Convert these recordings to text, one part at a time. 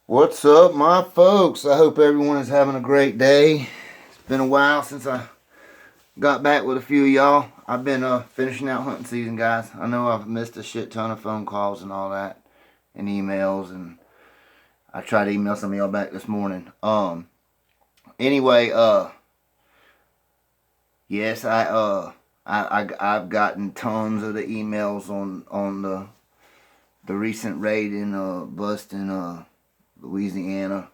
What's up, my folks? I hope everyone is having a great day. It's been a while since I got back with a few of y'all. I've been finishing out hunting season, guys. I know I've missed a shit ton of phone calls and all that, and emails, and I tried to email some of y'all back this morning. Anyway, yes, I've gotten tons of the emails on the recent raid in bust in Louisiana.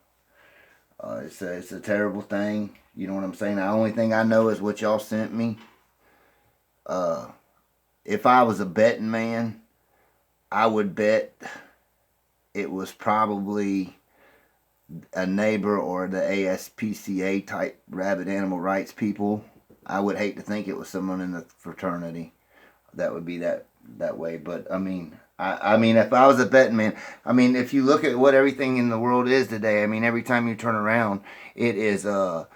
It's a terrible thing. You know what I'm saying? The only thing I know is what y'all sent me. If I was a betting man, I would bet it was probably a neighbor or the ASPCA type rabid animal rights people. I would hate to think it was someone in the fraternity that would be that way. But I mean, if I was a betting man, I mean, if you look at what everything in the world is today, I mean, every time you turn around, it's a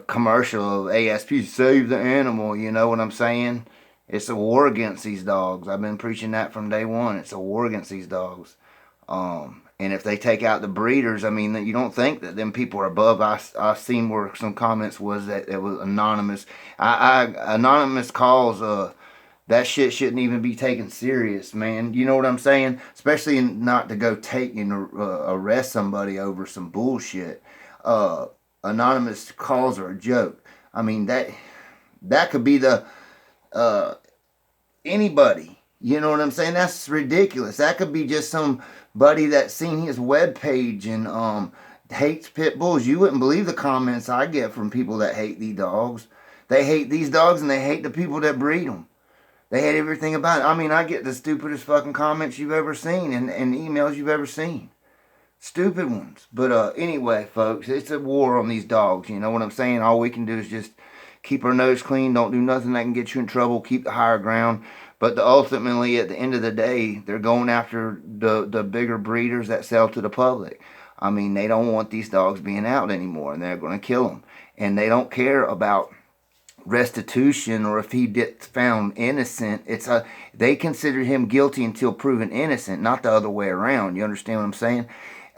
commercial of ASP save the animal. You know what I'm saying? It's a war against these dogs. I've been preaching that from day one. It's a war against these dogs. And if they take out the breeders, I mean, you don't think that them people are above. I seen where some comments was that it was anonymous. Anonymous calls. That shit shouldn't even be taken serious, man. You know what I'm saying? Especially not to go take and arrest somebody over some bullshit. Anonymous calls are a joke. I mean that could be the anybody. You know what I'm saying? That's ridiculous. That could be just somebody that seen his webpage and hates pit bulls. You wouldn't believe the comments I get from people that hate these dogs. They hate these dogs and they hate the people that breed them. They hate everything about it. I mean, I get the stupidest fucking comments you've ever seen and emails you've ever seen. Stupid ones. But anyway, folks, it's a war on these dogs. You know what I'm saying? All we can do is just keep our nose clean. Don't do nothing that can get you in trouble. Keep the higher ground. But ultimately, at the end of the day, they're going after the bigger breeders that sell to the public. I mean, they don't want these dogs being out anymore, and they're going to kill them. And they don't care about restitution or if he gets found innocent. They consider him guilty until proven innocent, not the other way around. You understand what I'm saying?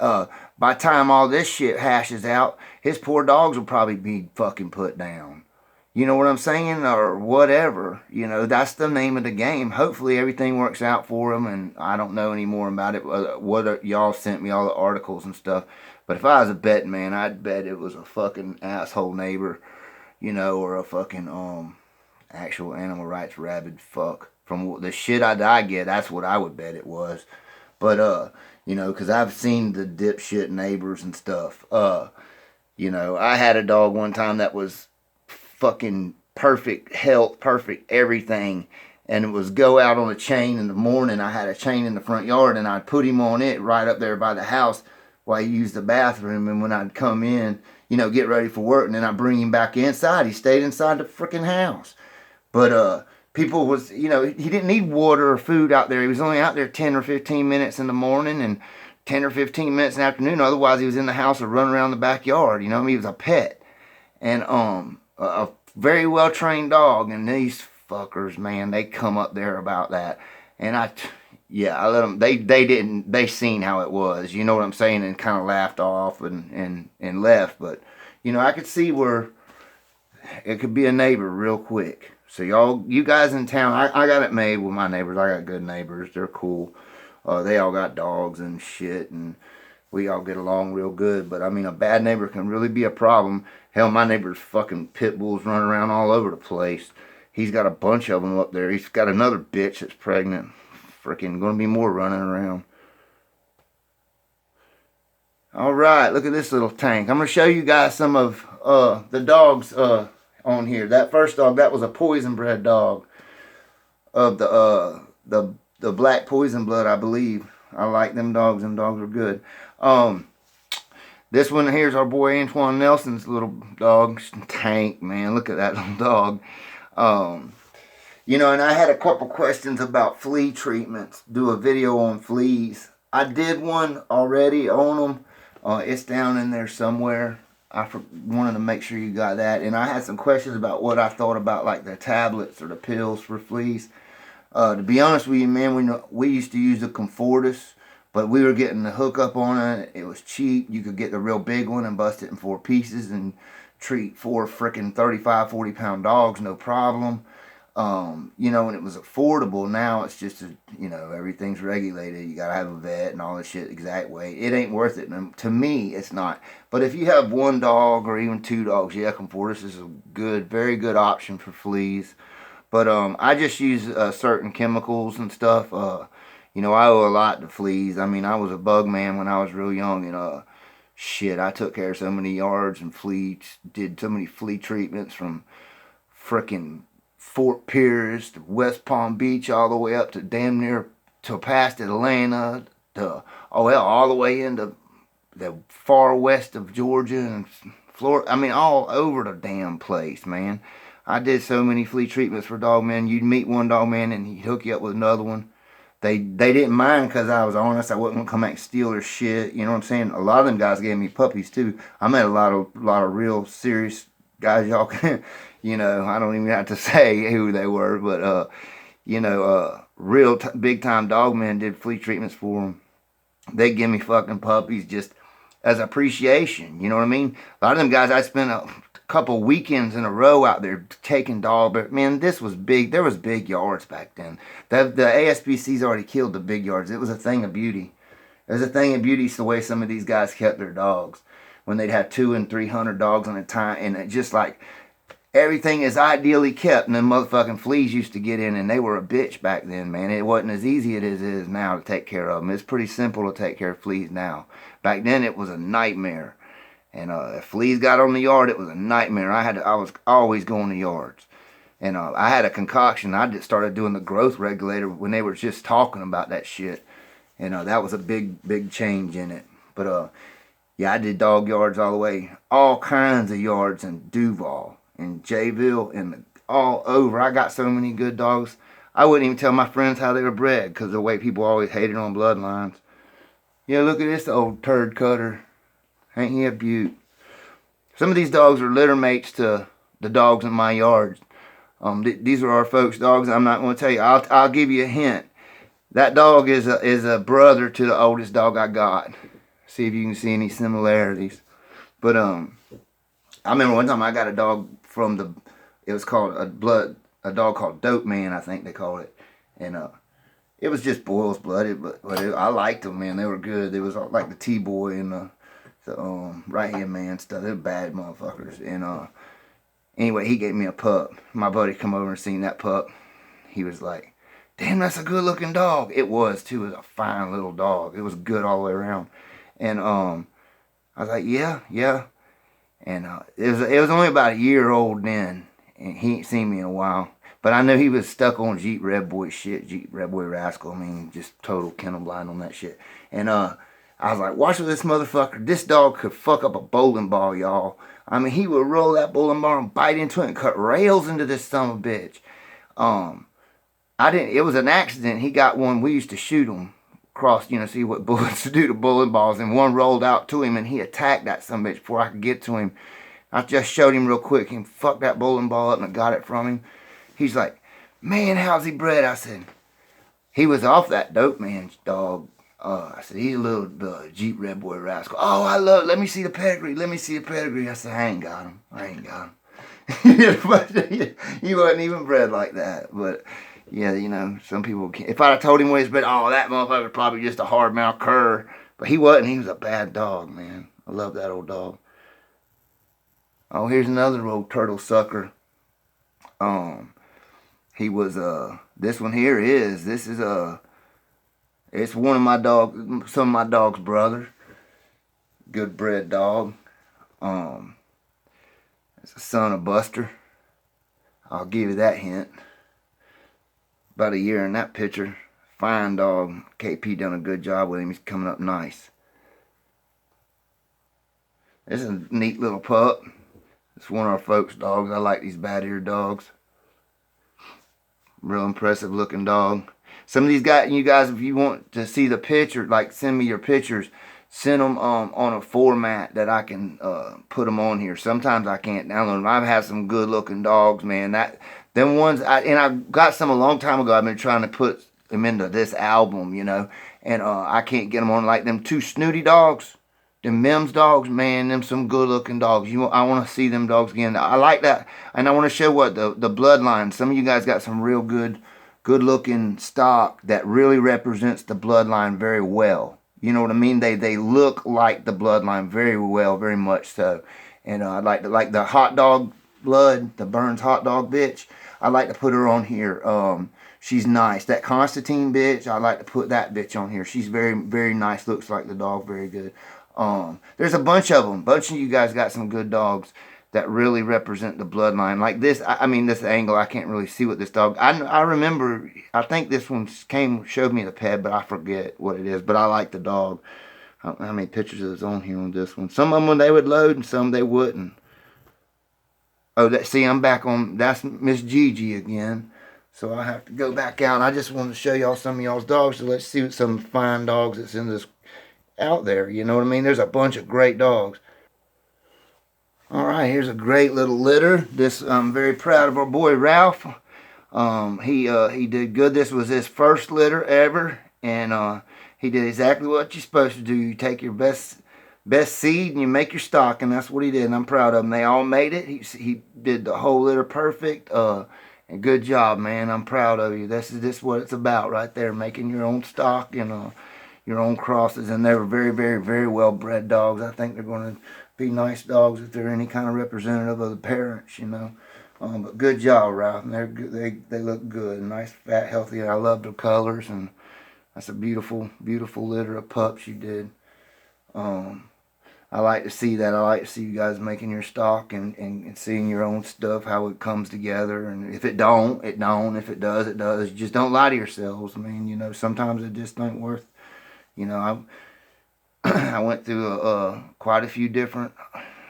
By the time all this shit hashes out, his poor dogs will probably be fucking put down. You know what I'm saying? Or whatever. You know, that's the name of the game. Hopefully everything works out for him, and I don't know any more about it. What y'all sent me, all the articles and stuff. But if I was a betting man, I'd bet it was a fucking asshole neighbor, you know, or a fucking actual animal rights rabid fuck. From the shit I get, that's what I would bet it was. But you know, because I've seen the dipshit neighbors and stuff. You know, I had a dog one time that was fucking perfect health, perfect everything, and it was go out on a chain in the morning. I had a chain in the front yard, and I'd put him on it right up there by the house while he used the bathroom. And when I'd come in, you know, get ready for work, and then I'd bring him back inside. He stayed inside the freaking house. But people was, you know, he didn't need water or food out there. He was only out there 10 or 15 minutes in the morning and 10 or 15 minutes in the afternoon. Otherwise, he was in the house or running around the backyard. You know, he was a pet. And a very well trained dog. And these fuckers, man, they come up there about that. And I let them. They seen how it was. You know what I'm saying? And kind of laughed off and left. But you know, I could see where it could be a neighbor real quick. So you guys in town, I got it made with my neighbors. I got good neighbors. They're cool. They all got dogs and shit, and we all get along real good. But I mean, a bad neighbor can really be a problem. Hell, my neighbor's fucking pit bulls running around all over the place. He's got a bunch of them up there. He's got another bitch that's pregnant. Freaking gonna be more running around. All right, look at this little tank. I'm gonna show you guys some of the dogs on here. That first dog, that was a poison bred dog of the black poison blood, I believe. I like them dogs. Them dogs are good. This one here's our boy Antoine Nelson's little dog. Tank, man. Look at that little dog. You know, and I had a couple questions about flea treatments. Do a video on fleas. I did one already on them. It's down in there somewhere. I wanted to make sure you got that. And I had some questions about what I thought about like the tablets or the pills for fleas. To be honest with you, man, we used to use the Comfortus, But we were getting the hookup on it. It was cheap. You could get the real big one and bust it in 4 pieces and treat 4 freaking 35, 40-pound dogs, no problem. You know, and it was affordable. Now it's just, you know, everything's regulated. You gotta have a vet and all this shit exact weight. It ain't worth it. And to me, it's not. But if you have 1 dog or even 2 dogs, yeah, Comfortis is a good, very good option for fleas. But I just use certain chemicals and stuff. You know, I owe a lot to fleas. I mean, I was a bug man when I was real young, and shit, I took care of so many yards and did so many flea treatments from frickin' Fort Pierce to West Palm Beach, all the way up to damn near to past Atlanta, to all the way into the far west of Georgia and Florida. I mean, all over the damn place, man. I did so many flea treatments for dog men. You'd meet one dog man and he'd hook you up with another one. They didn't mind because I was honest. I wasn't gonna come back and steal their shit. You know what I'm saying? A lot of them guys gave me puppies too. I met a lot of real serious guys. Y'all can, you know, I don't even have to say who they were, but you know, real big time dog men did flea treatments for them. They give me fucking puppies just as appreciation. You know what I mean? A lot of them guys, I spent a couple weekends in a row out there taking dog, but man, this was big. There was big yards back then. The ASPC's already killed the big yards. It was a thing of beauty. It was a thing of beauty. It's the way some of these guys kept their dogs when they'd have 200 and 300 dogs on a time, and it just like everything is ideally kept. And then motherfucking fleas used to get in, and they were a bitch back then, man. It wasn't as easy as it is now to take care of them. It's pretty simple to take care of fleas now. Back then, it was a nightmare. And if fleas got on the yard, it was a nightmare. I was always going to yards. And I had a concoction. I just started doing the growth regulator when they were just talking about that shit. And that was a big change in it. But yeah, I did dog yards all the way. All kinds of yards in Duval and Jayville and all over. I got so many good dogs. I wouldn't even tell my friends how they were bred because the way people always hated on bloodlines. Yeah, look at this old turd cutter. Ain't he a beaut? Some of these dogs are litter mates to the dogs in my yards. These are our folks' dogs. I'm not going to tell you. I'll give you a hint. That dog is a brother to the oldest dog I got. See if you can see any similarities. But I remember one time I got a dog from it was called a dog called Dope Man, I think they called it, and it was just boil's blooded, but I liked them, man. They were good. They was like the T-boy and the right hand man stuff. They're bad motherfuckers. And anyway, he gave me a pup. My buddy come over and seen that pup. He was like, damn, that's a good looking dog. It was too. It was a fine little dog. It was good all the way around. And I was like, yeah. And it was only about a year old then, and he ain't seen me in a while. But I knew he was stuck on Jeep Red Boy shit, Jeep Red Boy Rascal. I mean, just total kennel blind on that shit. And I was like, watch this motherfucker. This dog could fuck up a bowling ball, y'all. I mean, he would roll that bowling ball and bite into it and cut rails into this son of a bitch. It was an accident. He got one. We used to shoot him across, see what bullets do to bowling balls. And one rolled out to him and he attacked that son of a bitch before I could get to him. I just showed him real quick. He fucked that bowling ball up and I got it from him. He's like, man, how's he bred? I said, he was off that Dope Man's dog. I said, he's a little Jeep Red Boy Rascal. Oh, let me see the pedigree. I said, I ain't got him. He wasn't even bred like that. But, yeah, some people can't. If I'd have told him what he's bred, that motherfucker was probably just a hard-mouthed cur. But he wasn't. He was a bad dog, man. I love that old dog. Oh, here's another old turtle sucker. He was, this one here is, it's one of my dogs, some of my dog's brother. Good bred dog. It's a son of Buster. I'll give you that hint. About a year in that picture. Fine dog. KP done a good job with him. He's coming up nice. This is a neat little pup. It's one of our folks' dogs. I like these bad-eared dogs. Real impressive looking dog. Some of these guys, you guys, if you want to see the picture, like send me your pictures. Send them on a format that I can put them on here. Sometimes I can't download them. I've had some good looking dogs, man. Them ones, I got some a long time ago. I've been trying to put them into this album, And I can't get them on like them two snooty dogs. Them Mims dogs, man, them some good looking dogs. I want to see them dogs again. I like that, and I want to show what the bloodline. Some of you guys got some real good looking stock that really represents the bloodline very well. You know what I mean? They look like the bloodline very well, very much so. And I like the hot dog blood, the Burns hot dog bitch. I like to put her on here. She's nice. That Constantine bitch, I like to put that bitch on here. She's very, very nice. Looks like the dog very good. There's a bunch of them. Bunch of you guys got some good dogs that really represent the bloodline. Like this, I mean, this angle, I can't really see what this dog. I remember, I think this one showed me the pet, but I forget what it is. But I like the dog. How many pictures is on here on this one? Some of them they would load, and some they wouldn't. Oh, see, I'm back on. That's Miss Gigi again. So I have to go back out. I just wanted to show y'all some of y'all's dogs. So let's see what some fine dogs that's in this out there. You know what I mean? There's a bunch of great dogs. All right, here's a great little litter. This I'm very proud of our boy Ralph. He did good. This was his first litter ever, and he did exactly what you're supposed to do. You take your best seed and you make your stock, and that's what he did. And I'm proud of him. They all made it. He did the whole litter perfect. And good job, man. I'm proud of you. This is what it's about right there, making your own stock and your own crosses. And they were very, very, very well bred dogs. I think they're going to be nice dogs if they're any kind of representative of the parents, you know. But good job, Ralph. They look good, nice, fat, healthy. I love their colors, and that's a beautiful, beautiful litter of pups you did. I like to see that. I like to see you guys making your stock and seeing your own stuff, how it comes together. And if it don't, it don't. If it does, it does. You just don't lie to yourselves. I mean, you know, sometimes it just ain't worth, you know, I went through quite a few different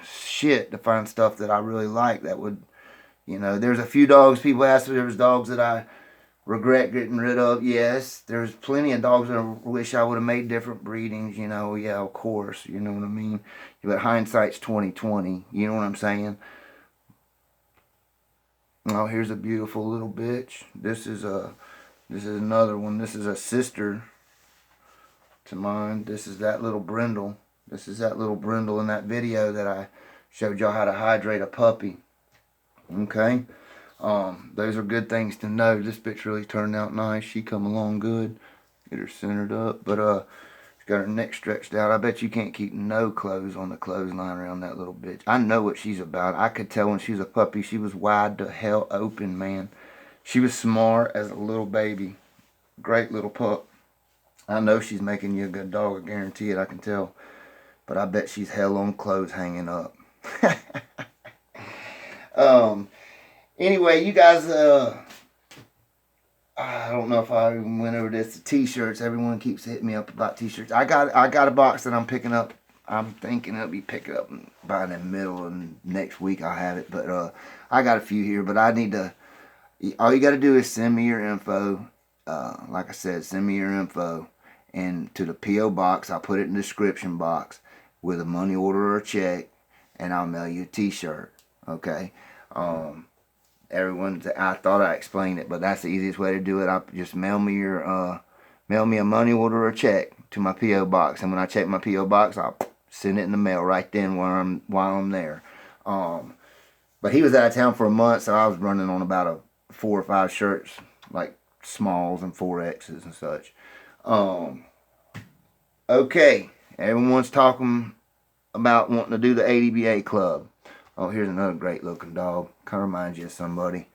shit to find stuff that I really like that would, you know, there's a few dogs, people ask if there's dogs that I regret getting rid of. Yes, there's plenty of dogs that I wish I would have made different breedings, you know, yeah, of course, you know what I mean? But hindsight's 20/20, you know what I'm saying? Oh, here's a beautiful little bitch. This is another one. This is a sister to mine. This is that little brindle. This is that little brindle in that video that I showed y'all how to hydrate a puppy. Okay. Those are good things to know. This bitch really turned out nice. She come along good. Get her centered up. But she's got her neck stretched out. I bet you can't keep no clothes on the clothesline around that little bitch. I know what she's about. I could tell when she was a puppy, she was wide to hell open, man. She was smart as a little baby. Great little pup. I know she's making you a good dog. I guarantee it. I can tell. But I bet she's hell on clothes hanging up. Anyway, you guys, I don't know if I even went over this. The t-shirts. Everyone keeps hitting me up about t-shirts. I got a box that I'm picking up. I'm thinking I'll be picking up by the middle of next week. I'll have it. But I got a few here. But I need to. All you got to do is send me your info. Like I said, send me your info, and to the P.O. box. I'll put it in the description box with a money order or a check, and I'll mail you a t-shirt. Okay. I thought I explained it, but that's the easiest way to do it. I just mail me a money order or check to my P.O. box, and when I check my P.O. box, I'll send it in the mail right then while I'm there. But he was out of town for a month, so I was running on about 4 or 5 shirts, like smalls and 4Xs and such. Okay, everyone's talking about wanting to do the ADBA club. Oh, here's another great looking dog. Kind of reminds you of somebody.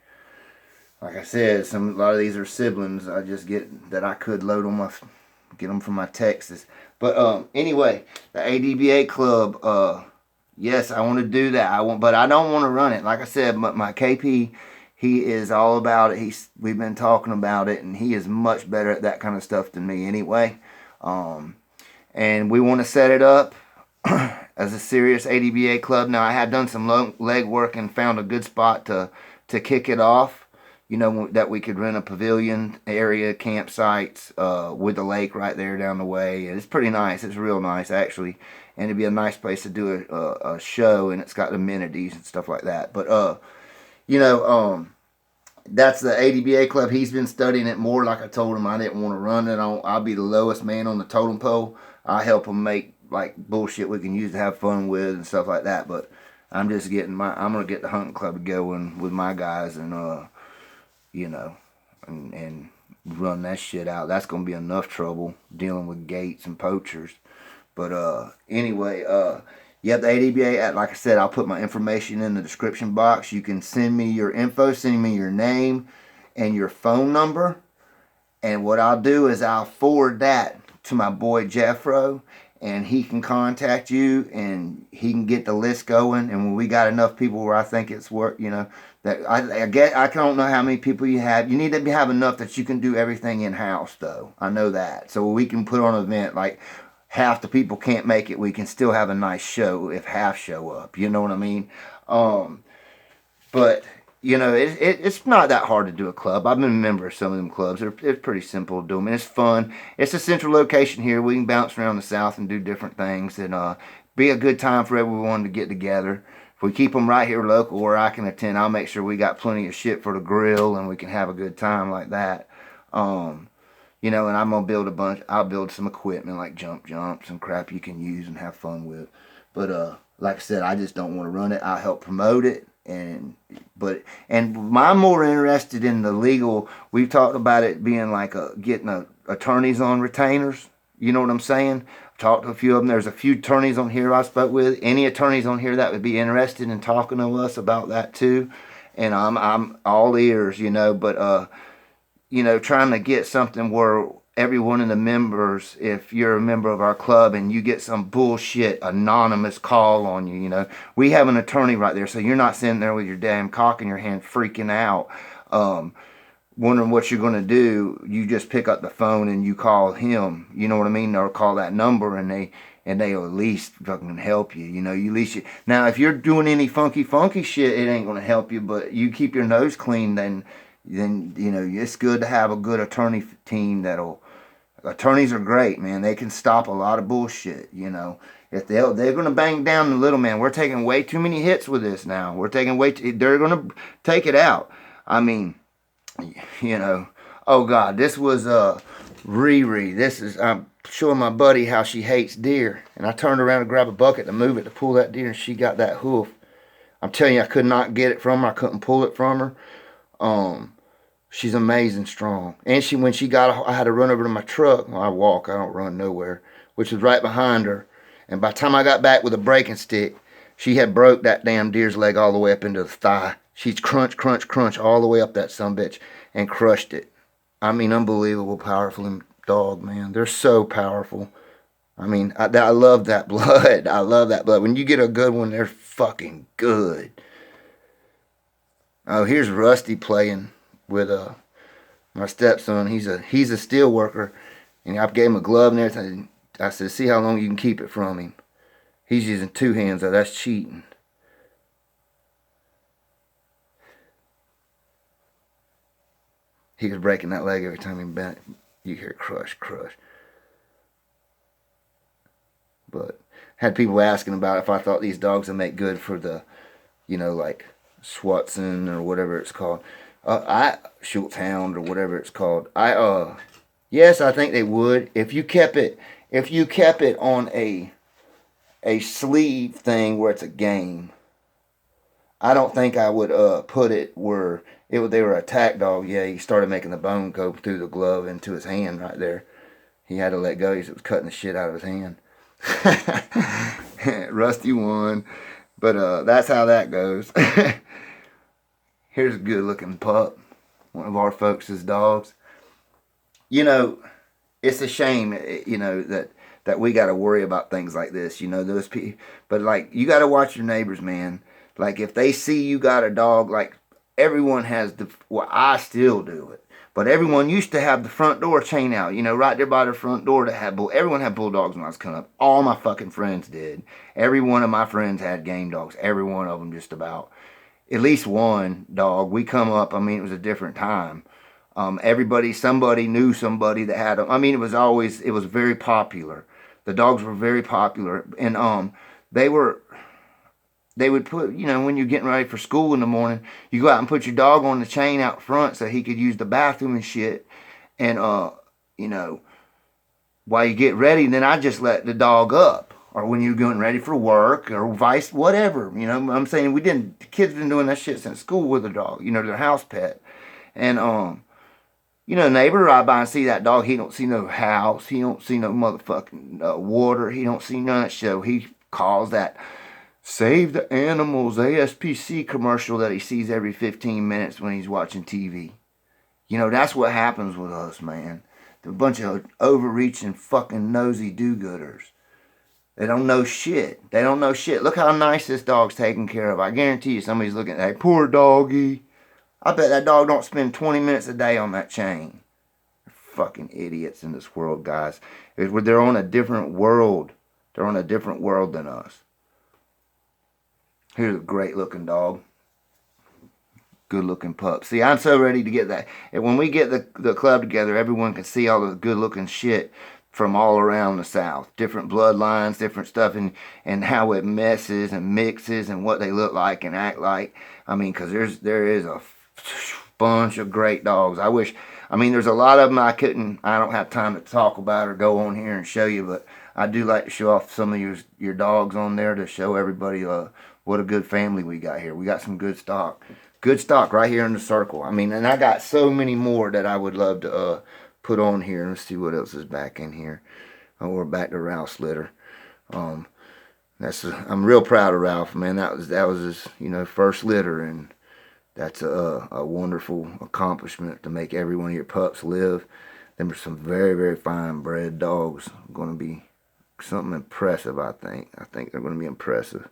Like I said, a lot of these are siblings. I just get that I could load on get them from my Texas. But anyway, the ADBA club. Yes, I want to do that. But I don't want to run it. Like I said, my KP, he is all about it. We've been talking about it, and he is much better at that kind of stuff than me. Anyway, and we want to set it up as a serious ADBA club. Now, I had done some leg work and found a good spot to kick it off. You know, that we could rent a pavilion area, campsites with the lake right there down the way. And it's pretty nice. It's real nice, actually. And it'd be a nice place to do a show, and it's got amenities and stuff like that. But, you know, That's the ADBA club. He's been studying it more. Like I told him, I didn't want to run it. I'll be the lowest man on the totem pole. I help him make like bullshit we can use to have fun with and stuff like that. But I'm just getting I'm gonna get the hunting club going with my guys and you know, and run that shit out. That's gonna be enough trouble dealing with gates and poachers. But anyway, yeah, the ADBA, like I said, I'll put my information in the description box. You can send me your info, send me your name and your phone number. And what I'll do is I'll forward that to my boy Jeffro, and he can contact you and he can get the list going. And when we got enough people where I think it's worth, you know, that I get, I don't know how many people you have. You need to have enough that you can do everything in house, though. I know that. So we can put on an event like half the people can't make it. We can still have a nice show if half show up. You know what I mean? But you know, it's not that hard to do a club. I've been a member of some of them clubs. It's pretty simple to do them. And it's fun. It's a central location here. We can bounce around the South and do different things. And be a good time for everyone to get together. If we keep them right here local where I can attend, I'll make sure we got plenty of shit for the grill and we can have a good time like that. You know, and I'm going to build a bunch. I'll build some equipment like jumps and crap you can use and have fun with. But like I said, I just don't want to run it. I'll help promote it. And I'm more interested in the legal. We've talked about it being like getting attorneys on retainers. You know what I'm saying? I've talked to a few of them. There's a few attorneys on here I spoke with. Any attorneys on here that would be interested in talking to us about that too. And I'm all ears, you know. But you know, trying to get something where every one of the members, if you're a member of our club and you get some bullshit anonymous call on you, you know, we have an attorney right there, so you're not sitting there with your damn cock in your hand freaking out, wondering what you're going to do. You just pick up the phone and you call him, you know what I mean, or call that number, and they'll at least fucking help you, you know. Now if you're doing any funky shit, it ain't going to help you, but you keep your nose clean, then you know, it's good to have a good attorney team attorneys are great, man. They can stop a lot of bullshit, you know. If they're going to bang down the little man. We're taking way too many hits with this now. They're going to take it out. I mean, you know, oh God, this was Riri. I'm showing my buddy how she hates deer. And I turned around to grab a bucket to move it to pull that deer, and she got that hoof. I'm telling you, I could not get it from her. I couldn't pull it from her. She's amazing strong. And when she got, I had to run over to my truck. Well, I walk, I don't run nowhere, which was right behind her. And by the time I got back with a breaking stick, she had broke that damn deer's leg all the way up into the thigh. She's crunch all the way up that sumbitch and crushed it. I mean, unbelievable, powerful dog, man. They're so powerful. I mean, I love that blood. I love that blood. When you get a good one, they're fucking good. Oh, here's Rusty playing with my stepson. He's a steel worker, and I gave him a glove and everything. I said, see how long you can keep it from him. He's using two hands, though. That's cheating. He was breaking that leg every time he bent. You hear crush. But had people asking about if I thought these dogs would make good for the, you know, like Swatson or whatever it's called. Schultz Hound or whatever it's called. Yes, I think they would. If you kept it on a sleeve thing where it's a game, I don't think I would put it where they were a attack dog. Yeah, he started making the bone go through the glove into his hand right there. He had to let go. It was cutting the shit out of his hand. Rusty won, but that's how that goes. Here's a good looking pup, one of our folks' dogs. You know, it's a shame, you know, that we got to worry about things like this, you know, those people. But like, you got to watch your neighbors, man. Like, if they see you got a dog, like, everyone has I still do it, but everyone used to have the front door chain out, you know, right there by the front door everyone had bulldogs when I was coming up. All my fucking friends did. Every one of my friends had game dogs. Every one of them just about. At least one dog. We come up, I mean, it was a different time. Somebody knew somebody that had them. I mean, it was very popular. The dogs were very popular. And they were, they would put, when you're getting ready for school in the morning, you go out and put your dog on the chain out front so he could use the bathroom and shit. And, you know, while you get ready, then I just let the dog up. Or when you're getting ready for work or vice, whatever. I'm saying the kids been doing that shit since school with a dog, their house pet. And, neighbor ride by and see that dog. He don't see no house. He don't see no motherfucking water. He don't see none of that shit. So he calls that Save the Animals ASPC commercial that he sees every 15 minutes when he's watching TV. That's what happens with us, man. They're a bunch of overreaching fucking nosy do-gooders. They don't know shit. They don't know shit. Look how nice this dog's taken care of. I guarantee you somebody's looking at that. Hey, poor doggy. I bet that dog don't spend 20 minutes a day on that chain. They're fucking idiots in this world, guys. They're on a different world. They're on a different world than us. Here's a great looking dog. Good looking pup. See, I'm so ready to get that. And when we get the club together, everyone can see all the good looking shit from all around the South. Different bloodlines, different stuff, and how it messes and mixes and what they look like and act like. Because there is a bunch of great dogs. There's a lot of them I don't have time to talk about or go on here and show you, but I do like to show off some of your dogs on there to show everybody what a good family we got here. We got some good stock. Good stock right here in the circle. And I got so many more that I would love to put on here. Let's see what else is back in here. Oh, we're back to Ralph's litter. I'm real proud of Ralph, man. That was his, first litter, and that's a wonderful accomplishment to make every one of your pups live. Them are some very, very fine bred dogs. Going to be something impressive, I think. I think they're going to be impressive.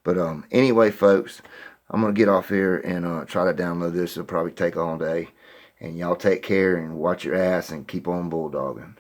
But anyway, folks, I'm going to get off here and try to download this. It'll probably take all day. And y'all take care and watch your ass and keep on bulldogging.